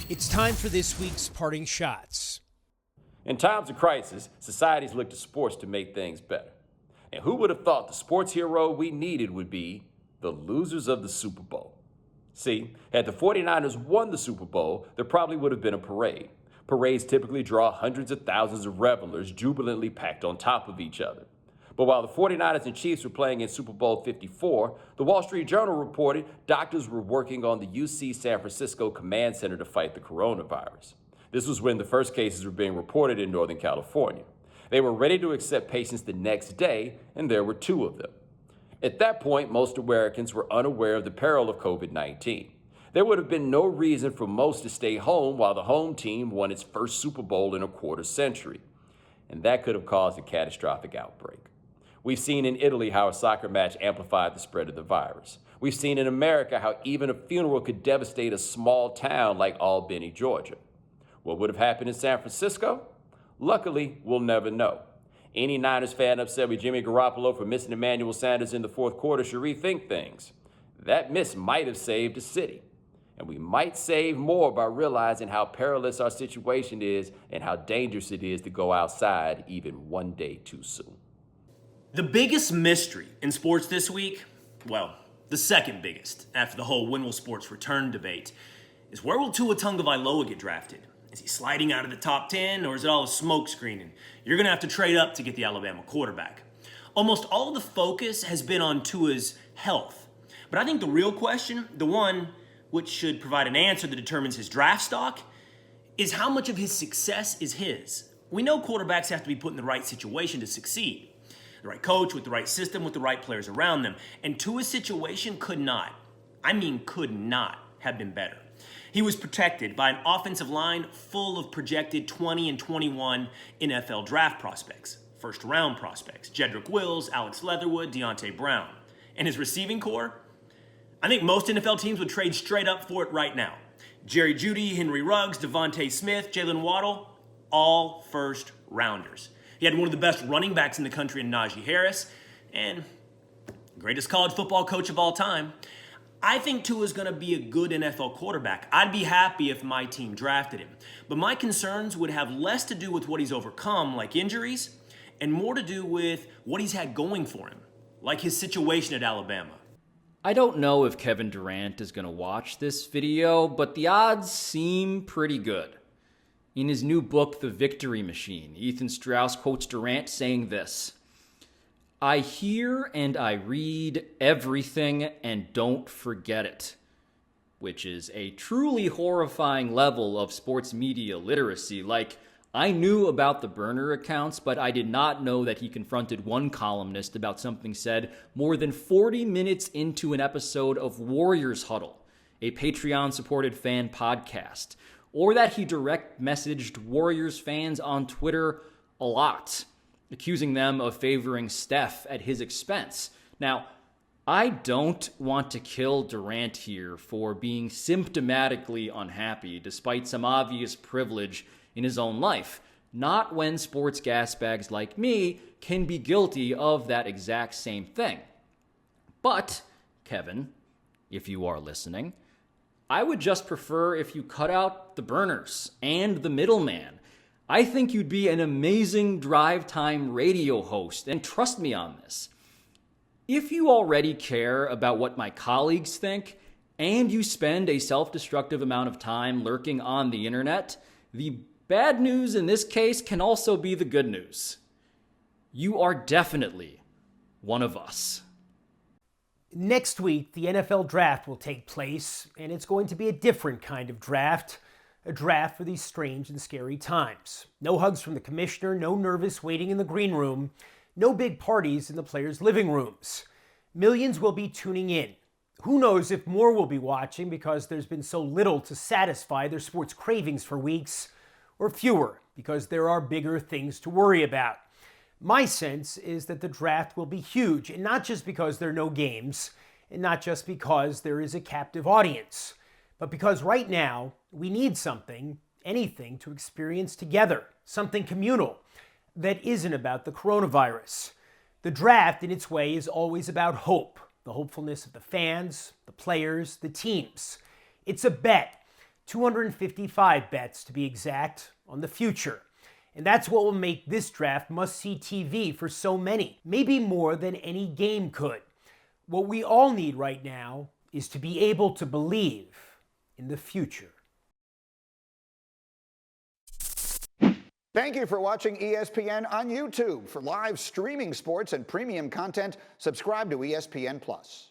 It's time for this week's Parting Shots. In times of crisis, societies look to sports to make things better. And who would have thought the sports hero we needed would be the losers of the Super Bowl? See, had the 49ers won the Super Bowl, there probably would have been a parade. Parades typically draw hundreds of thousands of revelers jubilantly packed on top of each other. But while the 49ers and Chiefs were playing in Super Bowl 54, the Wall Street Journal reported doctors were working on the UC San Francisco Command Center to fight the coronavirus. This was when the first cases were being reported in Northern California. They were ready to accept patients the next day, and there were 2 of them. At that point, most Americans were unaware of the peril of COVID-19. There would have been no reason for most to stay home while the home team won its first Super Bowl in a quarter century. And that could have caused a catastrophic outbreak. We've seen in Italy how a soccer match amplified the spread of the virus. We've seen in America how even a funeral could devastate a small town like Albany, Georgia. What would have happened in San Francisco? Luckily, we'll never know. Any Niners fan upset with Jimmy Garoppolo for missing Emmanuel Sanders in the fourth quarter should rethink things. That miss might have saved the city. And we might save more by realizing how perilous our situation is and how dangerous it is to go outside even one day too soon. The biggest mystery in sports this week, well, the second biggest after the whole when will sports return debate, is where will Tua Tagovailoa get drafted? Is he sliding out of the top 10, or is it all a smoke screen? And you're going to have to trade up to get the Alabama quarterback. Almost all of the focus has been on Tua's health. But I think the real question, the one which should provide an answer that determines his draft stock, is how much of his success is his. We know quarterbacks have to be put in the right situation to succeed. The right coach, with the right system, with the right players around them. And Tua's situation could not have been better. He was protected by an offensive line full of projected 20 and 21 NFL draft prospects, first-round prospects, Jedrick Wills, Alex Leatherwood, Deontay Brown. And his receiving core? I think most NFL teams would trade straight up for it right now. Jerry Jeudy, Henry Ruggs, Devontae Smith, Jalen Waddle, all first-rounders. He had one of the best running backs in the country in Najee Harris, and greatest college football coach of all time. I think Tua's going to be a good NFL quarterback. I'd be happy if my team drafted him. But my concerns would have less to do with what he's overcome, like injuries, and more to do with what he's had going for him, like his situation at Alabama. I don't know if Kevin Durant is going to watch this video, but the odds seem pretty good. In his new book, The Victory Machine, Ethan Strauss quotes Durant saying this: "I hear and I read everything and don't forget it," which is a truly horrifying level of sports media literacy. Like, I knew about the burner accounts, but I did not know that he confronted one columnist about something said more than 40 minutes into an episode of Warriors Huddle, a Patreon-supported fan podcast, or that he direct messaged Warriors fans on Twitter a lot, accusing them of favoring Steph at his expense. Now, I don't want to kill Durant here for being symptomatically unhappy despite some obvious privilege in his own life. Not when sports gasbags like me can be guilty of that exact same thing. But, Kevin, if you are listening, I would just prefer if you cut out the burners and the middleman. I think you'd be an amazing drive time radio host, and trust me on this. If you already care about what my colleagues think, and you spend a self-destructive amount of time lurking on the internet, the bad news in this case can also be the good news. You are definitely one of us. Next week, the NFL draft will take place, and it's going to be a different kind of draft. A draft for these strange and scary times. No hugs from the commissioner, no nervous waiting in the green room, no big parties in the players' living rooms. Millions will be tuning in. Who knows if more will be watching because there's been so little to satisfy their sports cravings for weeks, or fewer because there are bigger things to worry about. My sense is that the draft will be huge, and not just because there are no games, and not just because there is a captive audience, but because right now we need something, anything to experience together, something communal that isn't about the coronavirus. The draft, in its way, is always about hope, the hopefulness of the fans, the players, the teams. It's a bet 255 bets to be exact on the future. And that's what will make this draft must-see TV for so many, maybe more than any game could. What we all need right now is to be able to believe in the future. Thank you for watching ESPN on YouTube. For live streaming sports and premium content, subscribe to ESPN+.